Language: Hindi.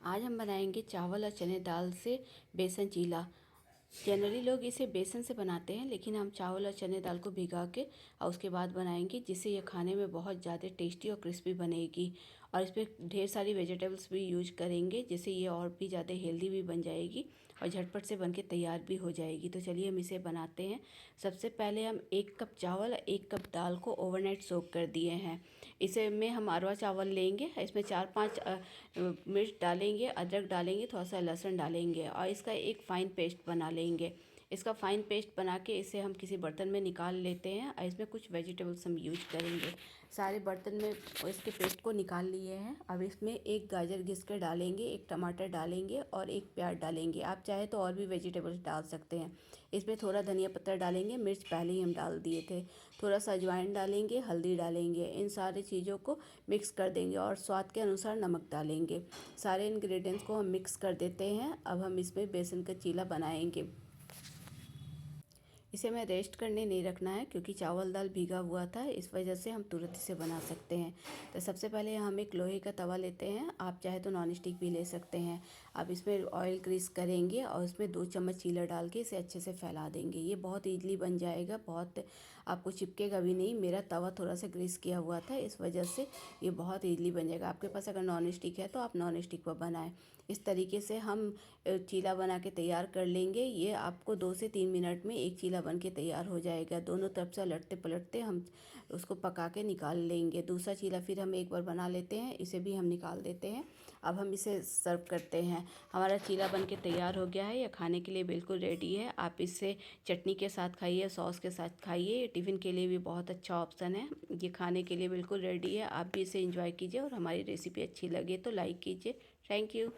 आज हम बनाएंगे चावल और चने दाल से बेसन चीला। जनरली लोग इसे बेसन से बनाते हैं, लेकिन हम चावल और चने दाल को भिगा के और उसके बाद बनाएंगे, जिससे ये खाने में बहुत ज़्यादा टेस्टी और क्रिस्पी बनेगी। और इसमें ढेर सारी वेजिटेबल्स भी यूज करेंगे, जिससे ये और भी ज़्यादा हेल्दी भी बन जाएगी और झटपट से बनके तैयार भी हो जाएगी। तो चलिए हम इसे बनाते हैं। सबसे पहले हम 1 कप चावल 1 कप दाल को ओवरनाइट सोक कर दिए हैं। इसे में हम अरवा चावल लेंगे, इसमें 4-5 मिर्च डालेंगे, अदरक डालेंगे, थोड़ा सा लहसुन डालेंगे और इसका एक फ़ाइन पेस्ट बना लेंगे। इसका फ़ाइन पेस्ट बना के इसे हम किसी बर्तन में निकाल लेते हैं और इसमें कुछ वेजिटेबल्स हम यूज करेंगे। सारे बर्तन में इसके पेस्ट को निकाल लिए हैं। अब इसमें 1 गाजर घिस कर डालेंगे, 1 टमाटर डालेंगे और 1 प्याज डालेंगे। आप चाहे तो और भी वेजिटेबल्स डाल सकते हैं। इसमें थोड़ा धनिया पत्ता डालेंगे, मिर्च पहले ही हम डाल दिए थे। थोड़ा सा अजवाइन डालेंगे, हल्दी डालेंगे। इन सारी चीज़ों को मिक्स कर देंगे और स्वाद के अनुसार नमक डालेंगे। सारे इंग्रेडिएंट्स को हम मिक्स कर देते हैं। अब हम इसमें बेसन का चीला बनाएंगे। इसे हमें रेस्ट करने नहीं रखना है, क्योंकि चावल दाल भीगा हुआ था, इस वजह से हम तुरंत इसे बना सकते हैं। तो सबसे पहले हम एक लोहे का तवा लेते हैं, आप चाहे तो नॉन स्टिक भी ले सकते हैं। अब इसमें ऑयल ग्रीस करेंगे और उसमें 2 चम्मच चीला डाल के इसे अच्छे से फैला देंगे। ये बहुत ईज़िली बन जाएगा, बहुत आपको चिपकेगा भी नहीं। मेरा तवा थोड़ा सा ग्रीस किया हुआ था, इस वजह से ये बहुत ईज़िली बन जाएगा। आपके पास अगर नॉन स्टिक है तो आप नॉन स्टिक पर बनाएं। इस तरीके से हम चीला बना के तैयार कर लेंगे। ये आपको 2 से 3 मिनट में एक चीला बन के तैयार हो जाएगा। दोनों तरफ से लटते पलटते हम उसको पका के निकाल लेंगे। दूसरा चीला फिर हम एक बार बना लेते हैं, इसे भी हम निकाल देते हैं। अब हम इसे सर्व करते हैं। हमारा चीला बन के तैयार हो गया है, यह खाने के लिए बिल्कुल रेडी है। आप इससे चटनी के साथ खाइए, सॉस के साथ खाइए। ये टिफ़िन के लिए भी बहुत अच्छा ऑप्शन है। ये खाने के लिए बिल्कुल रेडी है। आप भी इसे एंजॉय कीजिए और हमारी रेसिपी अच्छी लगे तो लाइक कीजिए। Thank you.